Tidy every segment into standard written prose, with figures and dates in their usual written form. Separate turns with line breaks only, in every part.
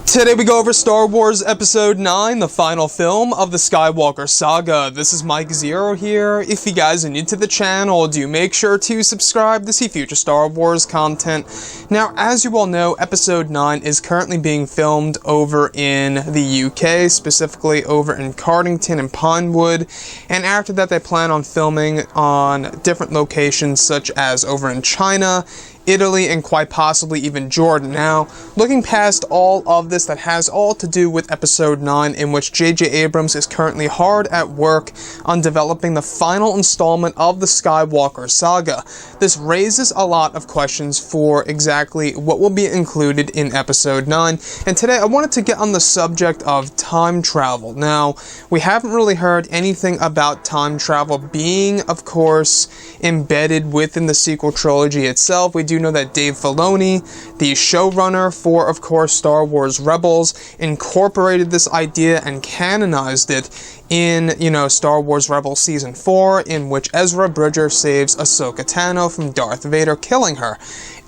Today we go over Star Wars Episode 9, the final film of the Skywalker saga. This is Mike Zero here. If you guys are new to the channel, do make sure to subscribe to see future Star Wars content. Now, as you all know, Episode 9 is currently being filmed over in the UK, specifically over in Cardington and Pinewood, and after that they plan on filming on different locations such as over in China, Italy, and quite possibly even Jordan. Now, looking past all of this, that has all to do with Episode 9, in which J.J. Abrams is currently hard at work on developing the final installment of the Skywalker saga. This raises a lot of questions for exactly what will be included in Episode 9, and today I wanted to get on the subject of time travel. Now, we haven't really heard anything about time travel being, of course, embedded within the sequel trilogy itself. We do know that Dave Filoni, the showrunner for, of course, Star Wars Rebels, incorporated this idea and canonized it in, Star Wars Rebels Season 4, in which Ezra Bridger saves Ahsoka Tano from Darth Vader, killing her.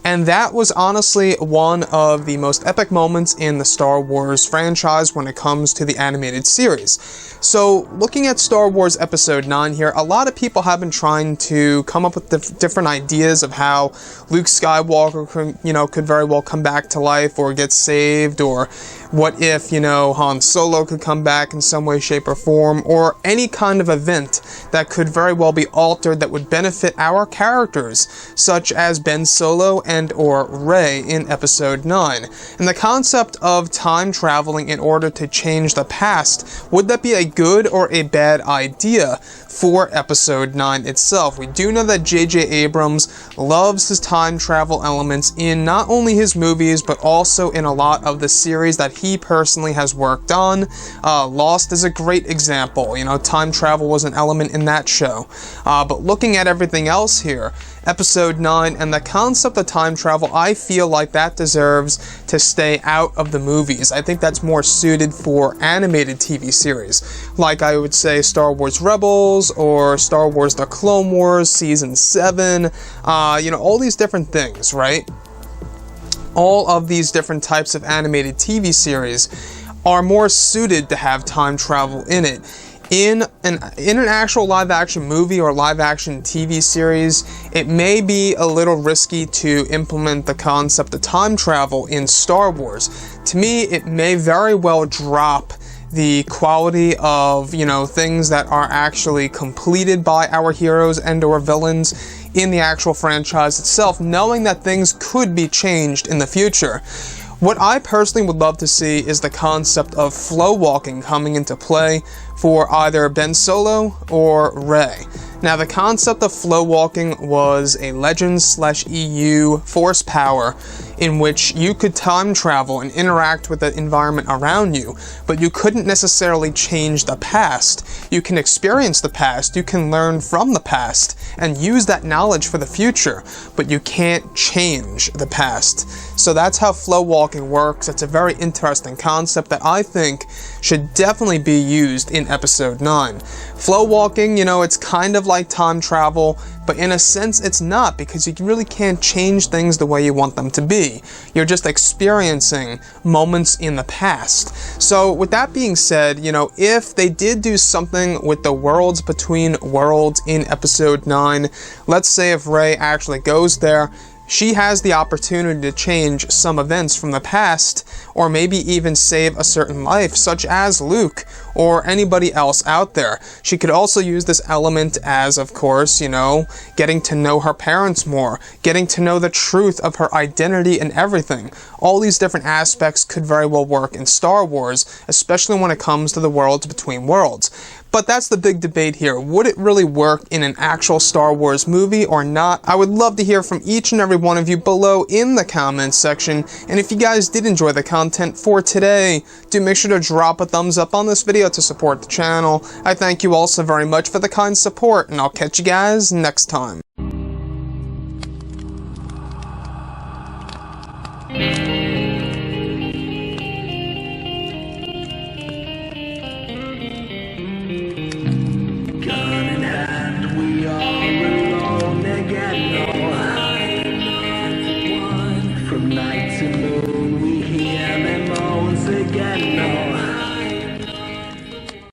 And that was honestly one of the most epic moments in the Star Wars franchise when it comes to the animated series. So, looking at Star Wars Episode 9 here, a lot of people have been trying to come up with different ideas of how Luke Skywalker could very well come back to life or get saved, or what if, Han Solo could come back in some way, shape, or form, or any kind of event that could very well be altered that would benefit our characters, such as Ben Solo and or Rey in Episode 9. And the concept of time traveling in order to change the past, would that be a good or a bad idea for Episode 9 itself? We do know that J.J. Abrams loves his time travel elements in not only his movies, but also in a lot of the series that he personally has worked on. Lost is a great example. Time travel was an element in that show. But looking at everything else here, Episode 9 and the concept of time travel, I feel like that deserves to stay out of the movies. I think that's more suited for animated TV series, like I would say Star Wars Rebels or Star Wars The Clone Wars Season 7, all these different things, right? All of these different types of animated TV series are more suited to have time travel in it. In an actual live-action movie or live-action TV series, it may be a little risky to implement the concept of time travel in Star Wars. To me, it may very well drop the quality of, things that are actually completed by our heroes and or villains in the actual franchise itself, knowing that things could be changed in the future. What I personally would love to see is the concept of flow walking coming into play for either Ben Solo or Rey. Now, the concept of flow walking was a Legends/EU force power in which you could time travel and interact with the environment around you, but you couldn't necessarily change the past. You can experience the past, you can learn from the past, and use that knowledge for the future, but you can't change the past. So that's how flow walking works. It's a very interesting concept that I think should definitely be used in Episode 9. Flow walking, it's kind of like time travel, but in a sense it's not, because you really can't change things the way you want them to be. You're just experiencing moments in the past. So with that being said, if they did do something with the worlds between worlds in Episode 9, let's say if Rey actually goes there, she has the opportunity to change some events from the past, or maybe even save a certain life, such as Luke, or anybody else out there. She could also use this element as, of course, getting to know her parents more, getting to know the truth of her identity and everything. All these different aspects could very well work in Star Wars, especially when it comes to the worlds between worlds. But that's the big debate here. Would it really work in an actual Star Wars movie or not? I would love to hear from each and every one of you below in the comments section. And if you guys did enjoy the content for today, do make sure to drop a thumbs up on this video to support the channel. I thank you all so very much for the kind support, and I'll catch you guys next time.